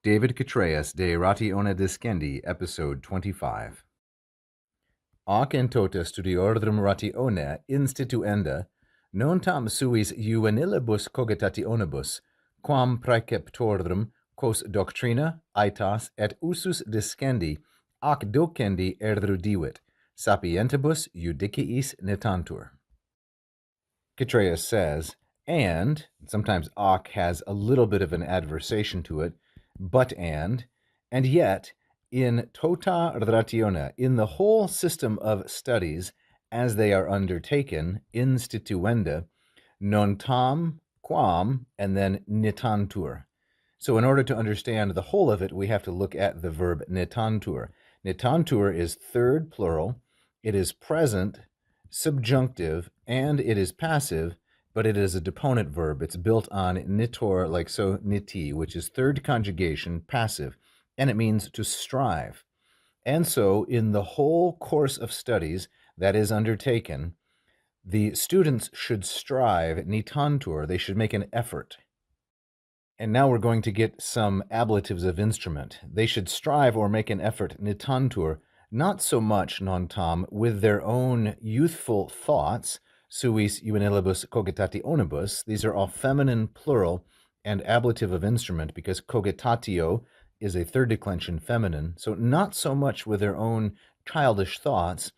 David Chytraeus de Ratione Discendi, Episode 25. Ac in tota Studiorum Ratione instituenda, non tam suis juvenilibus cogitationibus, quam praeceptorum quos doctrina, aetas, et usus discendi, ac docendi erudivit, sapientibus judiciis nitantur. Chytraeus says, and, sometimes ac has a little bit of an adversation to it, but and yet, in tota ratione, in the whole system of studies as they are undertaken, instituenda, non tam, quam, and then nitantur. So in order to understand the whole of it, we have to look at the verb nitantur. Nitantur is third plural, it is present, subjunctive, and it is passive, but it is a deponent verb. It's built on nitor, like so, niti, which is third conjugation, passive, and it means to strive. And so in the whole course of studies that is undertaken, the students should strive, nitantur, they should make an effort. And now we're going to get some ablatives of instrument. They should strive or make an effort, nitantur, not so much, non tam, with their own youthful thoughts, suis juvenilibus cogitationibus. These are all feminine plural and ablative of instrument because cogitatio is a third declension feminine. So not so much with their own childish thoughts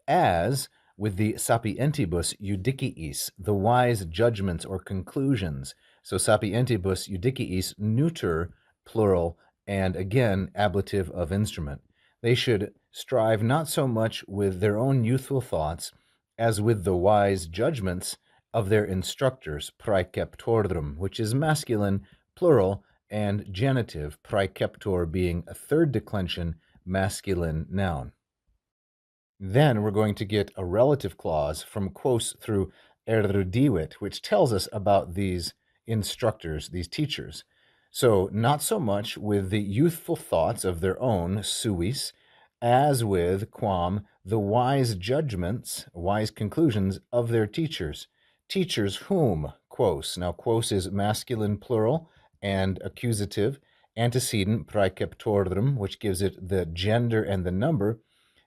as with the sapientibus judiciis, the wise judgments or conclusions. So sapientibus judiciis, neuter, plural, and again, ablative of instrument. They should strive not so much with their own youthful thoughts as with the wise judgments of their instructors, praeceptorum, which is masculine, plural, and genitive, praeceptor being a third declension masculine noun. Then we're going to get a relative clause from quos through erudivit, which tells us about these instructors, these teachers. So not so much with the youthful thoughts of their own, suis, as with, quam, the wise judgments, wise conclusions of their teachers. Teachers whom, quos. Now quos is masculine plural and accusative, antecedent praeceptorum, which gives it the gender and the number,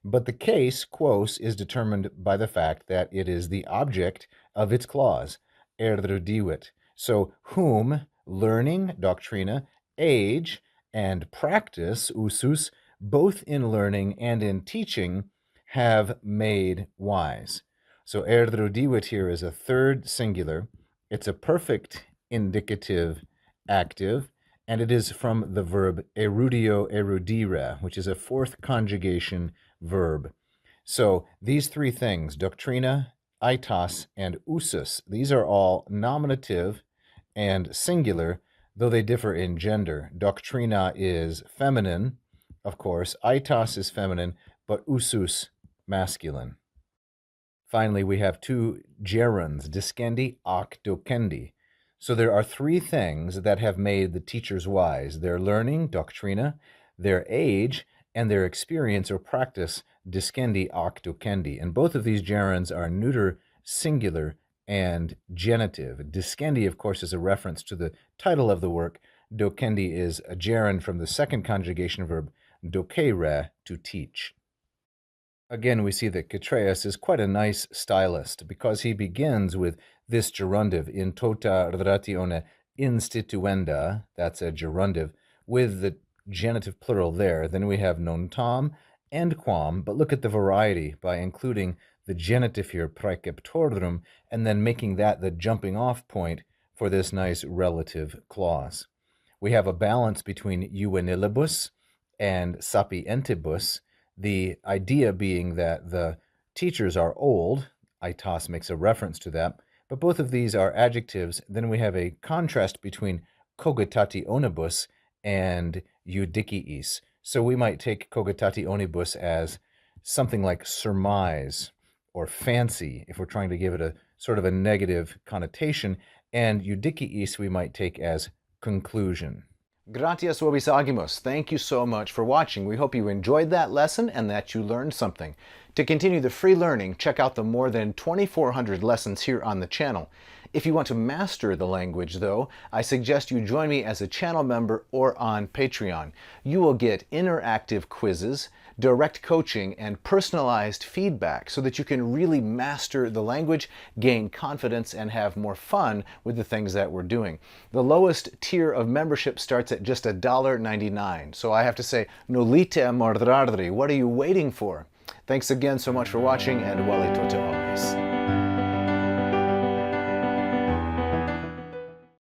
but the case, quos, is determined by the fact that it is the object of its clause, erudivit. So whom, learning, doctrina, age, and practice, usus, both in learning and in teaching, have made wise. So erudivit here is a third singular. It's a perfect indicative active, and it is from the verb erudio erudire, which is a fourth conjugation verb. So these three things, doctrina, aetas, and usus, these are all nominative and singular, though they differ in gender. Doctrina is feminine, of course. Aetas is feminine, but usus masculine. Finally, we have two gerunds, discendi, ac docendi. So there are three things that have made the teachers wise: their learning, doctrina, their age, and their experience or practice, discendi, ac docendi. And both of these gerunds are neuter, singular, and genitive. Discendi, of course, is a reference to the title of the work. Docendi is a gerund from the second conjugation verb, docere, to teach. Again, we see that Chytraeus is quite a nice stylist because he begins with this gerundive in tota ratione instituenda, that's a gerundive, with the genitive plural there. Then we have non tam and quam, but look at the variety by including the genitive here, praeceptorum, and then making that the jumping off point for this nice relative clause. We have a balance between juvenilibus and sapientibus, the idea being that the teachers are old. Aetas makes a reference to that, but both of these are adjectives. Then we have a contrast between cogitationibus and judiciis. So we might take cogitationibus as something like surmise or fancy, if we're trying to give it a sort of a negative connotation, and judiciis we might take as conclusion. Gratias vobis agimus. Thank you so much for watching. We hope you enjoyed that lesson and that you learned something. To continue the free learning, check out the more than 2,400 lessons here on the channel. If you want to master the language, though, I suggest you join me as a channel member or on Patreon. You will get interactive quizzes, direct coaching, and personalized feedback so that you can really master the language, gain confidence, and have more fun with the things that we're doing. The lowest tier of membership starts at just $1.99. So I have to say, nolite a mordrardri. What are you waiting for? Thanks again so much for watching, and wali tote omnes.